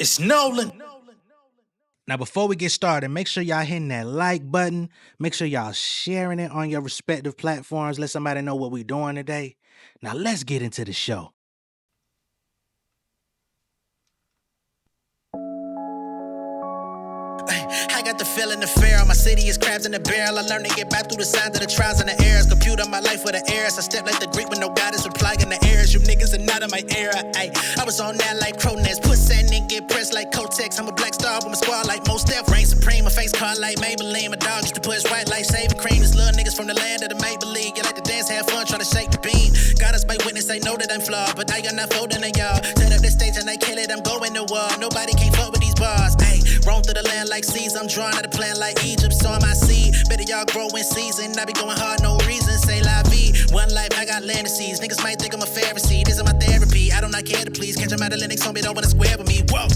It's Nolan. Now, before we get started, make sure y'all hitting that like button. Make sure y'all sharing it on your respective platforms. Let somebody know what we're doing today. Now, let's get into the show. I got the feeling the fear. My city is crabs in a barrel. I learned to get back through the signs of the trials and the errors. Computer my life with the errors. I step like the Greek with no guidance, replying the errors. You niggas are not in my era. I was on that like Cronus. Pussy and get pressed like Kotex. I'm a black star with my squad like Most Def. Reign supreme, my face card like Maybelline. My dog used to push white like saving cream. These little niggas from the land of the make-believe. You like to dance, have fun, try to shake the beam. Got us by witness, they know that I'm flawed. But I got not folding than y'all. Set up the stage and I kill it, I'm going to war. Nobody can fuck with these bars. Roam through the land like seas. I'm drawing out a plan like Egypt, sowing my seed. Better y'all grow in season. I be going hard, no reason. Say la vie. One life, I got land to seize. Niggas might think I'm a Pharisee. This is my therapy. I do not care to please. Catch a Madeleine, so me don't wanna square with me. Whoa.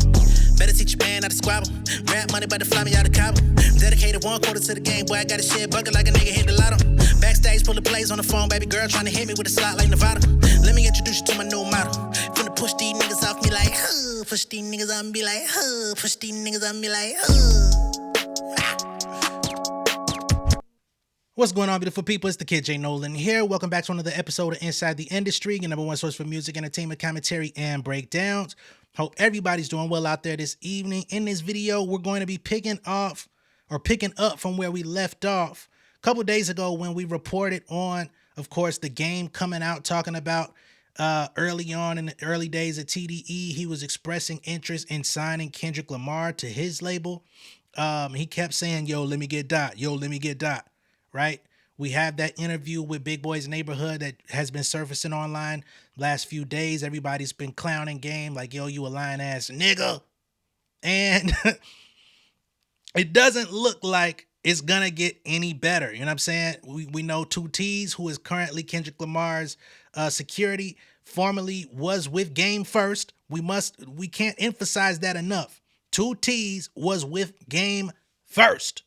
Better teach your man how to squabble. Rap money, but to fly me out of Cabo. Dedicated 1/4 to the game, boy. I got a shit bucket like a nigga hit the lotto. Backstage, full of plays on the phone, baby girl trying to hit me with a slot like Nevada. Let me introduce you to my new model. Finna push these niggas off me like, push these niggas on me like, push these niggas on me like, What's going on, beautiful people? It's the kid J Nolan here. Welcome back to another episode of Inside the Industry, your number one source for music, entertainment, commentary, and breakdowns. Hope everybody's doing well out there this evening. In this video, we're going to be picking up from where we left off a couple days ago when we reported on, of course, the game coming out, talking about early on in the early days of TDE, he was expressing interest in signing Kendrick Lamar to his label. He kept saying, yo, let me get Dot. Yo, let me get Dot. Right? We have that interview with Big Boy's Neighborhood that has been surfacing online last few days. Everybody's been clowning Game like, yo, you a lying ass nigga. And it doesn't look like it's gonna get any better. You know what I'm saying? We know 2TEEZ, who is currently Kendrick Lamar's security, formerly was with Game first. We can't emphasize that enough. 2TEEZ was with Game first.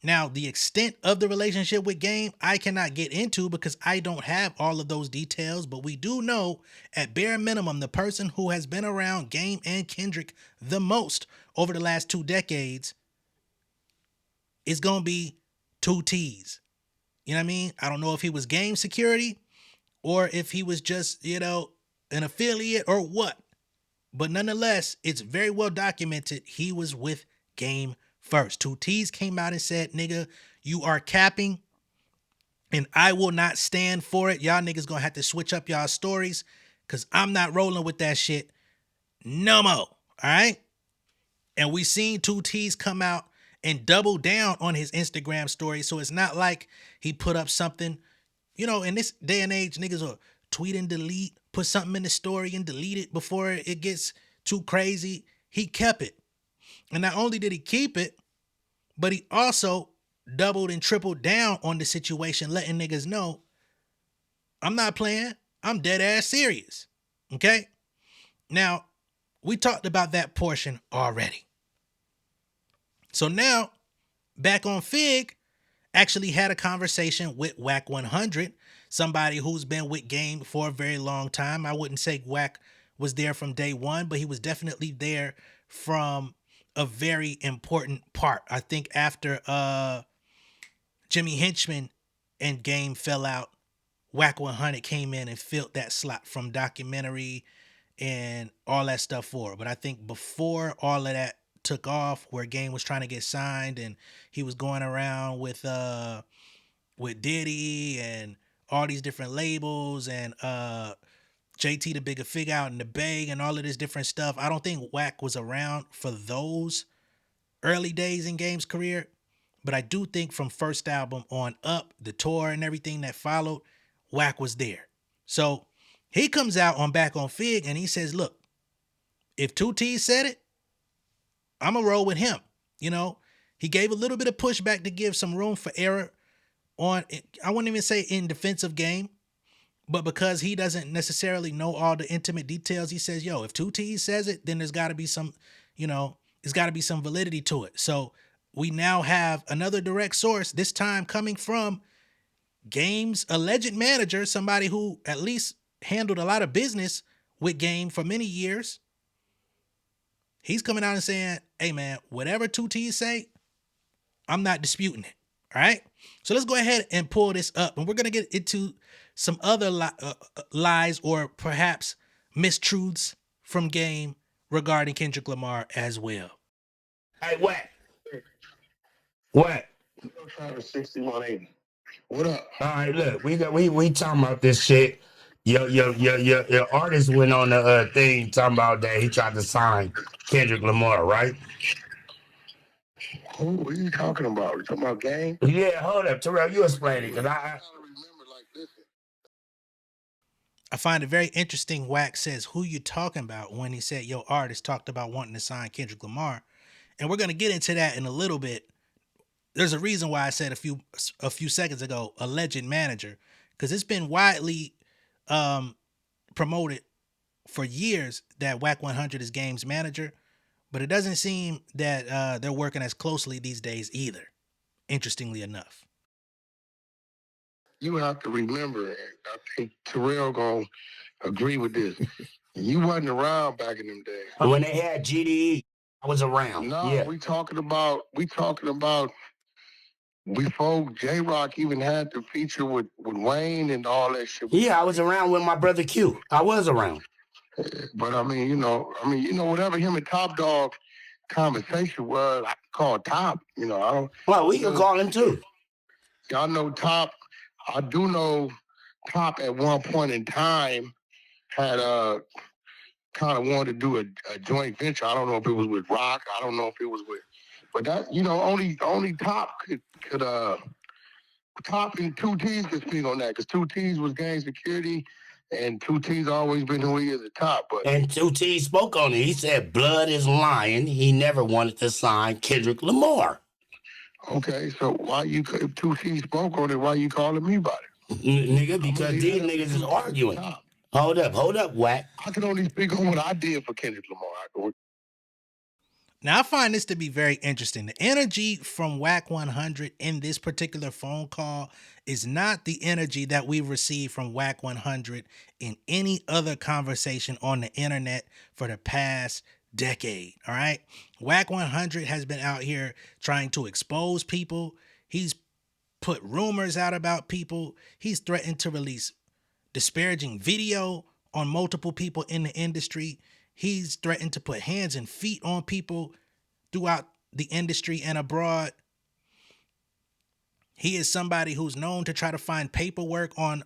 Now, the extent of the relationship with Game, I cannot get into because I don't have all of those details, but we do know, at bare minimum, the person who has been around Game and Kendrick the most over the last 2 decades is going to be 2TEEZ. You know what I mean? I don't know if he was Game security or if he was just, an affiliate or what. But nonetheless, it's very well documented he was with Game first. 2TEEZ came out and said, nigga, you are capping and I will not stand for it. Y'all niggas gonna have to switch up y'all stories because I'm not rolling with that shit no more. All right? And we seen 2TEEZ come out and double down on his Instagram story. So it's not like he put up something, in this day and age, niggas will tweet and delete, put something in the story and delete it before it gets too crazy. He kept it. And not only did he keep it, but he also doubled and tripled down on the situation, letting niggas know, I'm not playing. I'm dead ass serious. Okay? Now, we talked about that portion already. So now, back on Fig, actually had a conversation with Wack 100, somebody who's been with Game for a very long time. I wouldn't say Wack was there from day one, but he was definitely there from a very important part. I think after Jimmy Henchman and Game fell out, Wack 100 came in and filled that slot from documentary and all that stuff for. But I think before all of that took off, where Game was trying to get signed and he was going around with Diddy and all these different labels and JT the Bigger Fig out in the Bay and all of this different stuff. I don't think Wack was around for those early days in Game's career, but I do think from first album on up, the tour and everything that followed, Wack was there. So he comes out on Back on Fig and he says, look, if 2TEEZ said it, I'm going to roll with him. He gave a little bit of pushback to give some room for error on, I wouldn't even say in defense of Game, but because he doesn't necessarily know all the intimate details, he says, yo, if 2TEEZ says it, then there's got to be some, there's got to be some validity to it. So we now have another direct source, this time coming from Game's alleged manager, somebody who at least handled a lot of business with Game for many years, He's coming out and saying, hey man, whatever 2TEEZ say, I'm not disputing it. All right. So let's go ahead and pull this up, and we're going to get into some other lies or perhaps mistruths from Game regarding Kendrick Lamar as well. Hey, Wack. What? Travis 6180. What up? All right, look, we talking about this shit. Your artist went on the thing talking about that he tried to sign Kendrick Lamar, right? Who are you talking about? You talking about Game? Yeah, hold up, Terrell, you explain it, because I find it very interesting. Wack says, who you talking about, when he said your artist talked about wanting to sign Kendrick Lamar. And we're going to get into that in a little bit. There's a reason why I said a few seconds ago, alleged manager, because it's been widely promoted for years that Wack 100 is Game's manager, but it doesn't seem that they're working as closely these days either, interestingly enough. You have to remember, I think Terrell gonna agree with this. You wasn't around back in them days. when they had GDE, I was around. No, Yeah. we talking about before J-Rock even had the feature with Wayne and all that shit. Yeah, I was around with my brother Q. I was around. But I mean, whatever him and Top Dog conversation was, I call Top. I don't. Well, we can call him too. Y'all know Top. I do know Top at one point in time had kind of wanted to do a joint venture. I don't know if it was with Rock. I don't know if it was with, but that only Top could Top and 2TEEZ could speak on that, because 2TEEZ was gang security, and 2TEEZ always been who he is at Top. But And 2TEEZ spoke on it. He said, "Blood is lying." He never wanted to sign Kendrick Lamar. Okay, so why if 2TEEZ spoke on it, why you calling me about it? Nigga, because these niggas is arguing. Hold up, Wack. I can only speak on what I did for Kendrick Lamar. Now, I find this to be very interesting. The energy from Wack 100 in this particular phone call is not the energy that we've received from Wack 100 in any other conversation on the internet for the past decade. All right. Wack 100 has been out here trying to expose people. He's put rumors out about people. He's threatened to release disparaging video on multiple people in the industry. He's threatened to put hands and feet on people throughout the industry and abroad. He is somebody who's known to try to find paperwork on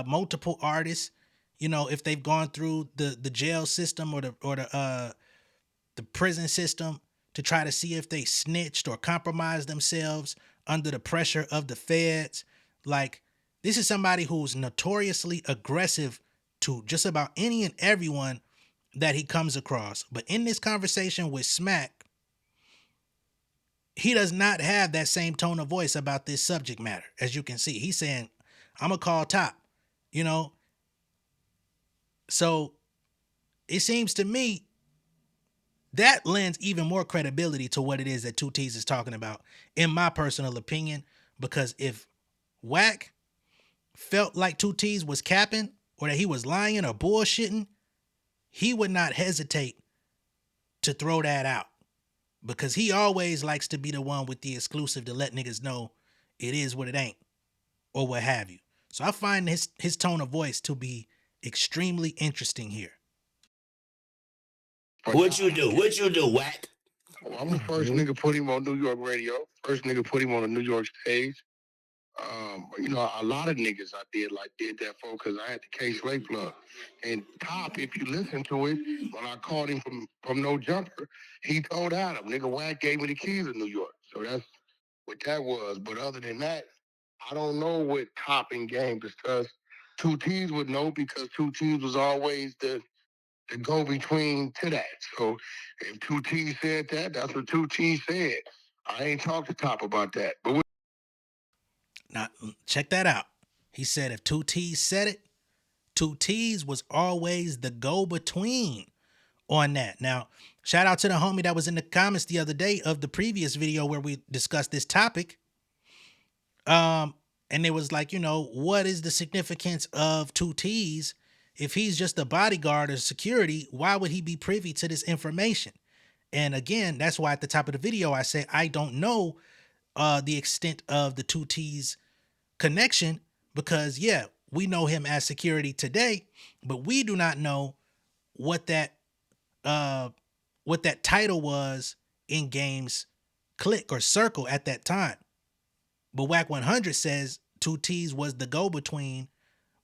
multiple artists, if they've gone through the jail system or the prison system, to try to see if they snitched or compromised themselves under the pressure of the feds. Like, this is somebody who's notoriously aggressive to just about any and everyone that he comes across. But in this conversation with Smack, he does not have that same tone of voice about this subject matter. As you can see, he's saying, I'm going to call Top, So it seems to me that lends even more credibility to what it is that 2TEEZ is talking about, in my personal opinion, because if Wack felt like 2TEEZ was capping or that he was lying or bullshitting, he would not hesitate to throw that out, because he always likes to be the one with the exclusive to let niggas know it is what it ain't or what have you. So I find his tone of voice to be extremely interesting here. What you do, Wack? I'm the first nigga put him on New York radio. First nigga put him on a New York stage. A lot of niggas I did that for, because I had the K-Slate plug. And Top, if you listen to it, when I called him from No Jumper, he told Adam, nigga, Wack gave me the keys to New York. So that's what that was. But other than that, I don't know what Top and Game discussed. 2TEEZ would know, because 2TEEZ was always the go-between to that. So if 2TEEZ said that, that's what 2TEEZ said. I ain't talked to Top about that. But now, check that out. He said if 2TEEZ said it, 2TEEZ was always the go-between on that. Now, shout out to the homie that was in the comments the other day of the previous video where we discussed this topic. And it was like, what is the significance of 2TEEZ? If he's just a bodyguard or security, why would he be privy to this information? And again, that's why at the top of the video I said I don't know the extent of the 2TEEZ connection, because yeah, we know him as security today, but we do not know what that title was in Game's clique or circle at that time. But Wack 100 says 2TEEZ was the go-between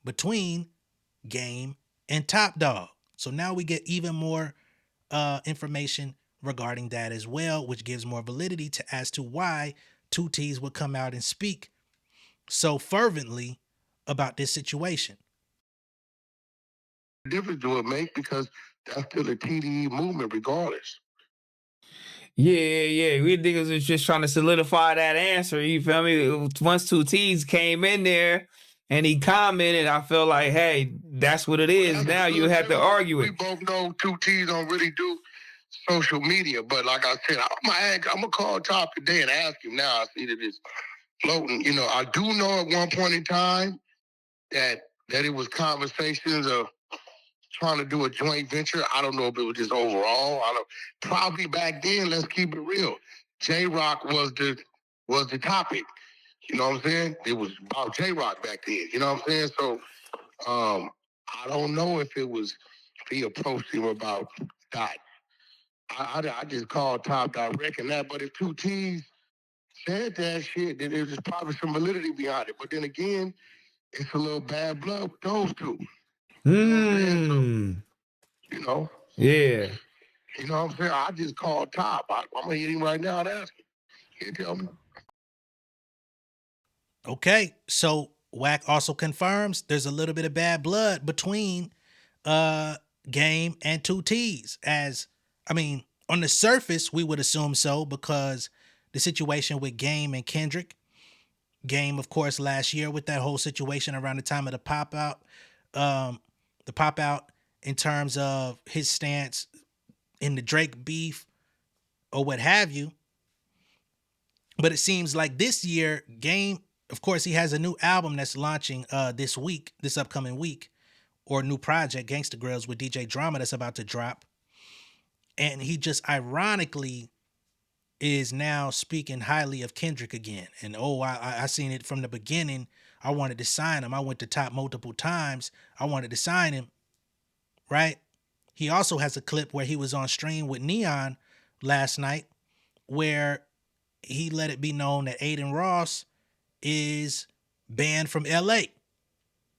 between Game and Top Dog. So now we get even more information regarding that as well, which gives more validity to as to why 2TEEZ would come out and speak so fervently about this situation. Difference do it make, because that's still a TDE movement regardless. Yeah. We niggas was just trying to solidify that answer. You feel me? Once 2TEEZ came in there and he commented, I feel like, hey, that's what it is. Now you have to argue it. We both know 2TEEZ don't really do social media, but like I said, I'm gonna call Top today and ask him now. I see that it's floating. You know, I do know at one point in time that it was conversations of trying to do a joint venture. I don't know if it was just overall. Probably back then. Let's keep it real. J-Rock was the topic. You know what I'm saying? It was about J-Rock back then. You know what I'm saying? So I don't know if he approached him about that. I just called Top direct and that. But if 2TEEZ said that shit, then there's probably some validity behind it. But then again, it's a little bad blood with those two. Mm. You know? Yeah. You know what I'm saying? I just called Top. I'm going to hit him right now and ask him. He'll tell me. Okay, so Wack also confirms there's a little bit of bad blood between Game and 2TEEZ. As, I mean, on the surface, we would assume so, because the situation with Game and Kendrick. Game, of course, last year with that whole situation around the time of the pop out. In terms of his stance in the Drake beef or what have you. But it seems like this year, Game, of course, he has a new album that's launching this upcoming week, or new project, Gangsta Grrrls with DJ Drama, that's about to drop. And he just ironically is now speaking highly of Kendrick again. And I seen it from the beginning. I wanted to sign him. I went to Top multiple times. I wanted to sign him. Right? He also has a clip where he was on stream with Neon last night, where he let it be known that Aiden Ross is banned from LA.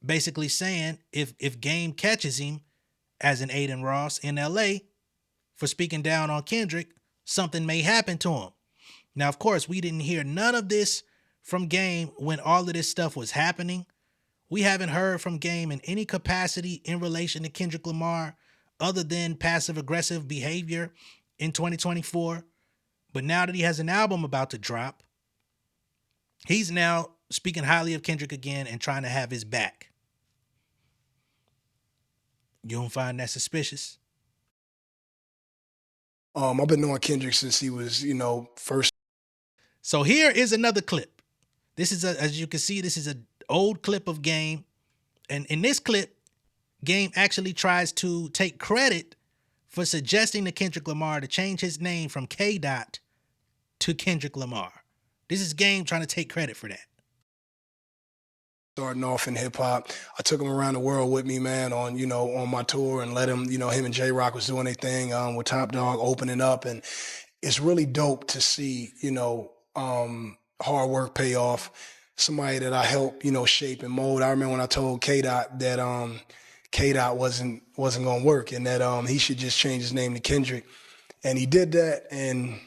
Basically saying if Game catches him as an Aiden Ross in LA for speaking down on Kendrick, something may happen to him. Now, of course, we didn't hear none of this from Game when all of this stuff was happening. We haven't heard from Game in any capacity in relation to Kendrick Lamar other than passive-aggressive behavior in 2024. But now that he has an album about to drop, he's now speaking highly of Kendrick again and trying to have his back. You don't find that suspicious? I've been knowing Kendrick since he was, first. So here is another clip. This is, as you can see, this is an old clip of Game. And in this clip, Game actually tries to take credit for suggesting to Kendrick Lamar to change his name from K-Dot to Kendrick Lamar. This is Game trying to take credit for that. Starting off in hip hop, I took him around the world with me, man, on my tour, and let him, him and J-Rock was doing their thing with Top Dog opening up, and it's really dope to see, hard work pay off. Somebody that I helped, shape and mold. I remember when I told K-Dot that K-Dot wasn't gonna work, and that he should just change his name to Kendrick, and he did that, and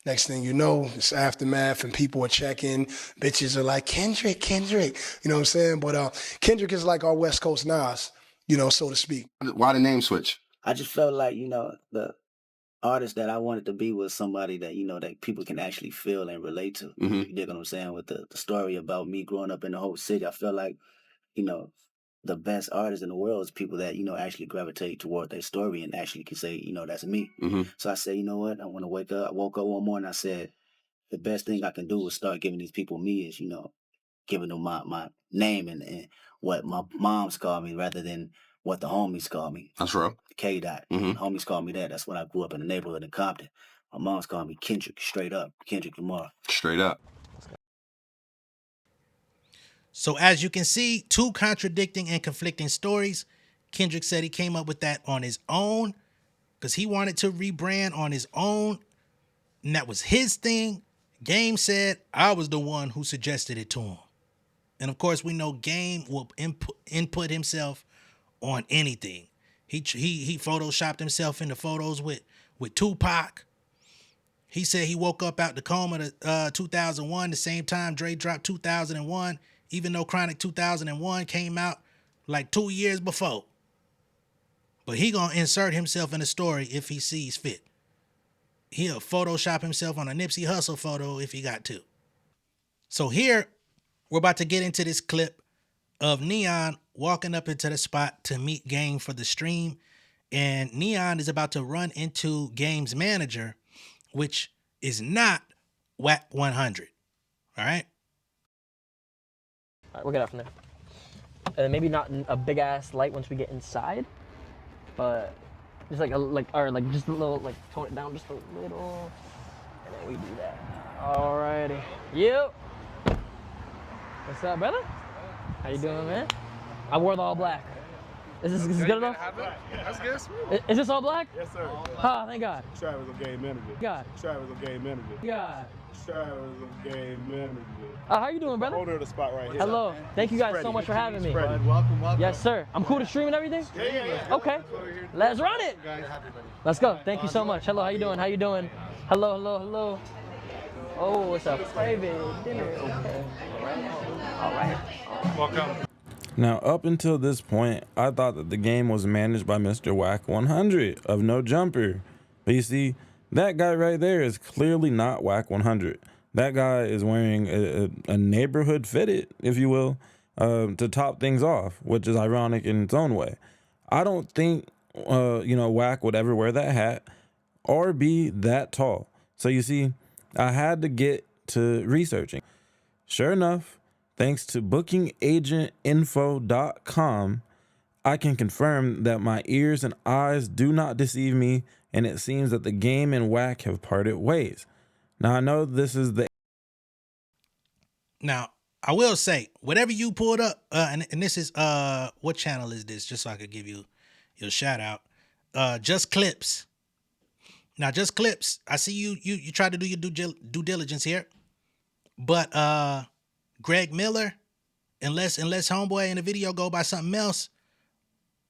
next thing you know, it's aftermath and people are checking. Bitches are like, Kendrick. You know what I'm saying? But Kendrick is like our West Coast Nas, so to speak. Why the name switch? I just felt like, the artist that I wanted to be was somebody that, that people can actually feel and relate to. Mm-hmm. You dig what I'm saying? With the story about me growing up in the whole city, I felt like, the best artists in the world is people that, actually gravitate toward their story and actually can say, that's me. Mm-hmm. So I said, you know what? I want to wake up. I woke up one morning, I said, the best thing I can do is start giving these people me is, giving them my name and what my moms call me rather than what the homies call me. That's real. K-Dot. Homies call me that. That's when I grew up in the neighborhood in Compton. My mom's called me Kendrick, straight up. Kendrick Lamar. Straight up. So as you can see, two contradicting and conflicting stories. Kendrick said he came up with that on his own because he wanted to rebrand on his own, and that was his thing. Game said I was the one who suggested it to him. And of course, we know Game will input himself on anything. He photoshopped himself into photos with Tupac. He said he woke up out the coma to 2001, the same time Dre dropped 2001, even though Chronic 2001 came out like 2 years before. But he gonna insert himself in the story if he sees fit. He'll Photoshop himself on a Nipsey Hussle photo if he got to. So here, we're about to get into this clip of Neon walking up into the spot to meet Game for the stream. And Neon is about to run into Game's manager, which is Wack 100. All right? All right, we'll get out from there. Maybe not a big ass light once we get inside, but just just a little, tone it down just a little, and then we do that. Alrighty. Yep. What's up, brother? How you doing, man? I wore the all black. Is this good enough? That's good, smooth. Is this all black? Yes, sir. Ah, thank God. Travis a game manager. God. Travis a game manager. God. Travis a game manager. How you doing, brother? Owner of the spot right here. Hello. Thank you guys so much for having me. Welcome. Yes, sir. I'm cool to stream and everything? Yeah. Okay. Let's run it. Let's go. Thank you so much. Hello, how you doing? How you doing? Hello. Oh, it's a private dinner. Okay. All right. Welcome. Now, up until this point, I thought that the game was managed by Mr. Wack 100 of No Jumper. But you see, that guy right there is clearly not Wack 100. That guy is wearing a neighborhood fitted, if you will, to top things off, which is ironic in its own way. I don't think, Wack would ever wear that hat or be that tall. So you see, I had to get to researching. Sure enough, thanks to bookingagentinfo.com, I can confirm that my ears and eyes do not deceive me, and it seems that the game and Wack have parted ways. Now, I know this is the... Now, I will say, whatever you pulled up, and this is, what channel is this? Just so I could give you your shout out. Just Clips. Now, Just Clips, I see you try to do your due diligence here, but Greg Miller, unless homeboy in the video go by something else,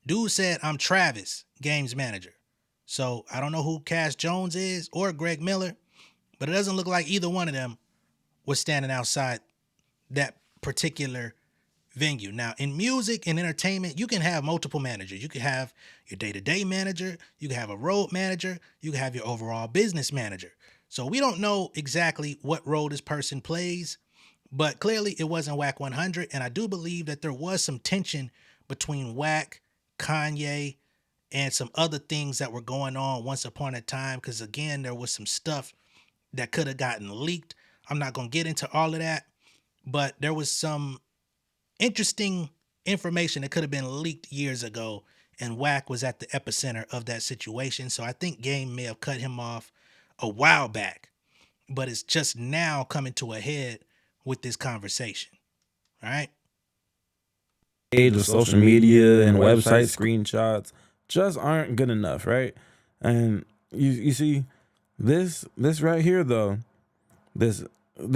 dude said I'm Travis, Game's manager. So I don't know who Cass Jones is or Greg Miller, but it doesn't look like either one of them was standing outside that particular venue. Now, in music and entertainment, you can have multiple managers. You can have your day-to-day manager, you can have a road manager, you can have your overall business manager. So we don't know exactly what role this person plays, but clearly it wasn't Wack 100, and I do believe that there was some tension between Wack, Kanye, and some other things that were going on once upon a time, because again, there was some stuff that could have gotten leaked. I'm not going to get into all of that, but there was some interesting information that could have been leaked years ago, and Wack was at the epicenter of that situation. So I think Game may have cut him off a while back, but it's just now coming to a head with this conversation. All right. Age of social media and website screenshots just aren't good enough, right? And you see this right here though, this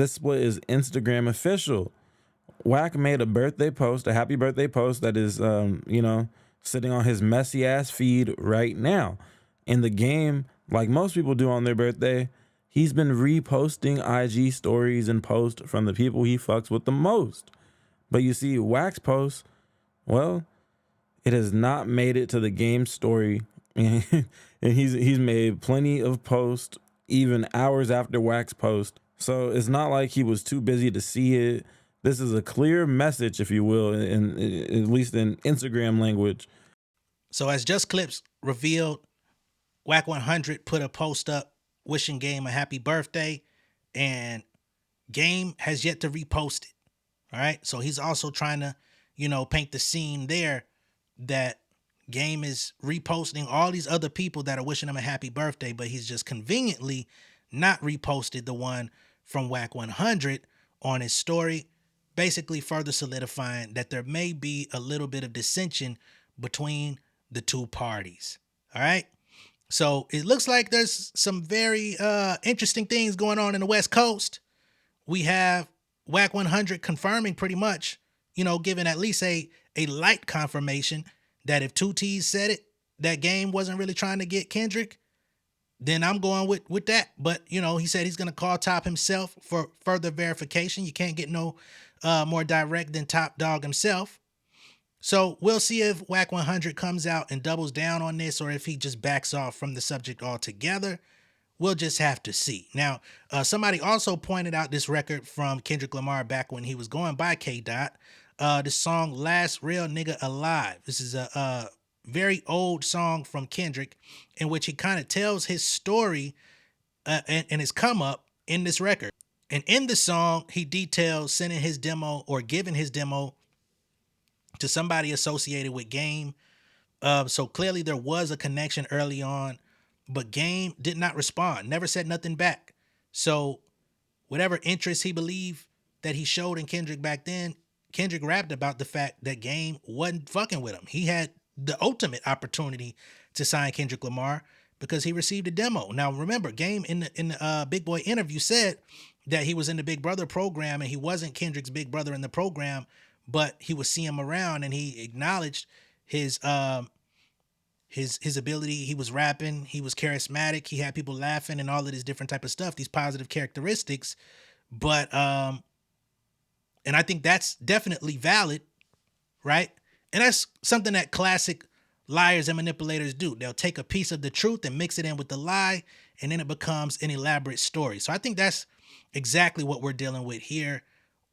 split is Instagram official. Wack made a birthday post, a happy birthday post that is sitting on his messy ass feed right now. In the game, like most people do on their birthday, he's been reposting IG stories and posts from the people he fucks with the most. But you see, Wack's post, well, it has not made it to the game story. And he's made plenty of posts even hours after Wack's post. So it's not like he was too busy to see it. This is a clear message, if you will, in at least in Instagram language. So as Just Clips revealed, Wack 100 put a post up wishing Game a happy birthday, and Game has yet to repost it. All right. So he's also trying to, paint the scene there that Game is reposting all these other people that are wishing him a happy birthday, but he's just conveniently not reposted the one from Wack 100 on his story, basically further solidifying that there may be a little bit of dissension between the two parties. All right. So it looks like there's some very interesting things going on in the West Coast. We have Wack 100 confirming pretty much, giving at least a light confirmation that if 2TEEZ said it, that Game wasn't really trying to get Kendrick, then I'm going with that. But, he said he's going to call Top himself for further verification. You can't get no more direct than Top Dog himself. So we'll see if Wack 100 comes out and doubles down on this or if he just backs off from the subject altogether. We'll just have to see. Now, somebody also pointed out this record from Kendrick Lamar back when he was going by K-Dot. The song Last Real Nigga Alive. This is a very old song from Kendrick in which he kind of tells his story and his come up in this record. And in the song, he details sending his demo or giving his demo to somebody associated with Game. So clearly there was a connection early on, but Game did not respond, never said nothing back. So whatever interest he believed that he showed in Kendrick back then, Kendrick rapped about the fact that Game wasn't fucking with him. He had the ultimate opportunity to sign Kendrick Lamar because he received a demo. Now remember, Game in the Big Boy interview said that he was in the Big Brother program and he wasn't Kendrick's big brother in the program, but he would see him around and he acknowledged his ability. He was rapping, he was charismatic, he had people laughing and all of this different type of stuff, these positive characteristics. But and I think that's definitely valid, right? And that's something that classic liars and manipulators do. They'll take a piece of the truth and mix it in with the lie, and then it becomes an elaborate story. So I think that's exactly what we're dealing with here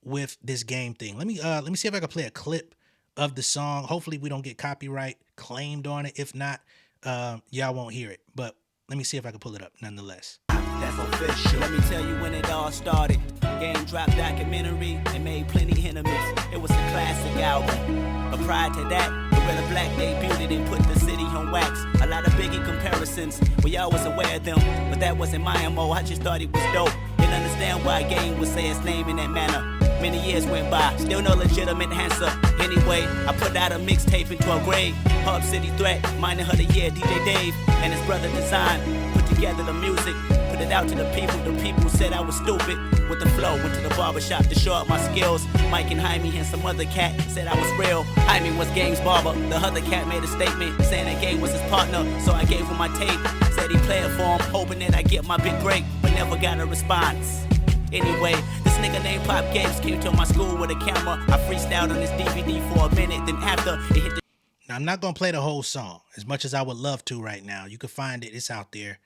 with this Game thing. Let me see if I can play a clip of the song. Hopefully we don't get copyright claimed on it. If not, y'all won't hear it. But let me see if I can pull it up nonetheless. That's official. Let me tell you when it all started. Game dropped documentary and made plenty enemies. It was a classic album. But prior to that, Gorilla Black debuted and put the city on wax. A lot of Biggie comparisons, we all was aware of them, but that wasn't my MO. I just thought it was dope. Didn't understand why Game would say his name in that manner. Many years went by, still no legitimate answer. Anyway, I put out a mixtape into a grade. Hub City Threat, Minor of the Year, DJ Dave, and his brother Design. Put together the music, put it out to the people. The people said I was stupid with the flow. Went to the barbershop to show up my skills. Mike and Jaime and some other cat said I was real. Jaime was Game's barber. The other cat made a statement saying that Game was his partner. So I gave him my tape. Said he played it for him, hoping that I get my big break, but never got a response. Anyway, this nigga named Pop Games came to my school with a camera. I freestyled on this DVD for a minute, then after it hit the... Now, I'm not going to play the whole song as much as I would love to right now. You can find it. It's out there.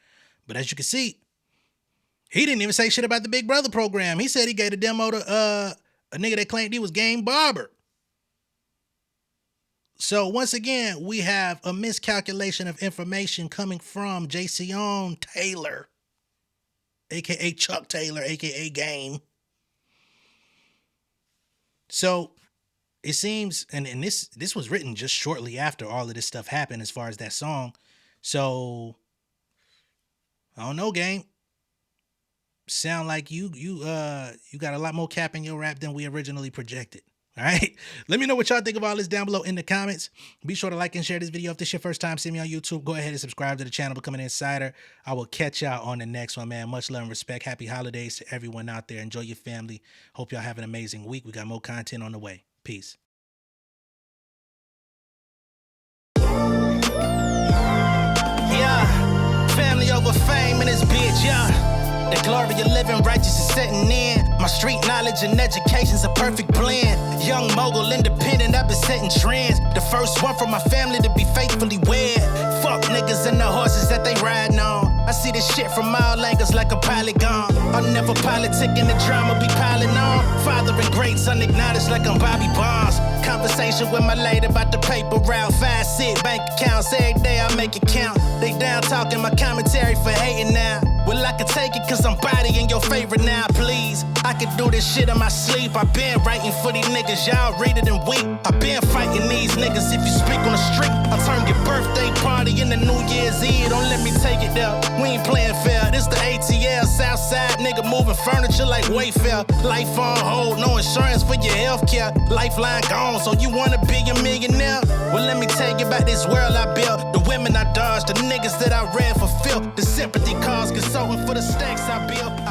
But as you can see, he didn't even say shit about the Big Brother program. He said he gave a demo to a nigga that claimed he was Game Barber. So once again, we have a miscalculation of information coming from Jason Taylor, a.k.a. Chuck Taylor, a.k.a. Game. So it seems, and this was written just shortly after all of this stuff happened as far as that song. So I don't know, Game. Sound like you got a lot more cap in your rap than we originally projected. All right. Let me know what y'all think of all this down below in the comments. Be sure to like and share this video. If this is your first time seeing me on YouTube, go ahead and subscribe to the channel, become an insider. I will catch y'all on the next one, man. Much love and respect. Happy holidays to everyone out there. Enjoy your family. Hope y'all have an amazing week. We got more content on the way. Peace. Yeah, family over fame in this bitch, yeah. The glory of living righteous is setting in. My street knowledge and education's a perfect blend. Young mogul, independent, I've been setting trends. The first one from my family to be faithfully wed. Fuck niggas and the horses that they riding on. I see this shit from all angles like a polygon. I'm never politicking, the drama be piling on. Father and great son acknowledged like I'm Bobby Bonds. Conversation with my lady about the paper route. 5 sit bank accounts, every day I make it count. They down talking my commentary for hating now. Well, I can take it cause I'm bodying your favorite now, please. I can could do this shit in my sleep. I been writing for these niggas, y'all read it and weep. I been fighting these niggas if you speak on the street. I turn your birthday party into New Year's Eve. Don't let me take it there. We ain't playing fair. This the ATL, Southside nigga moving furniture like Wayfair. Life on hold, no insurance for your healthcare. Lifeline gone, so you wanna be a millionaire? Well, let me tell you about this world I built. The women I dodged, the niggas that I read for filth. The sympathy cause consulting for the stacks I built.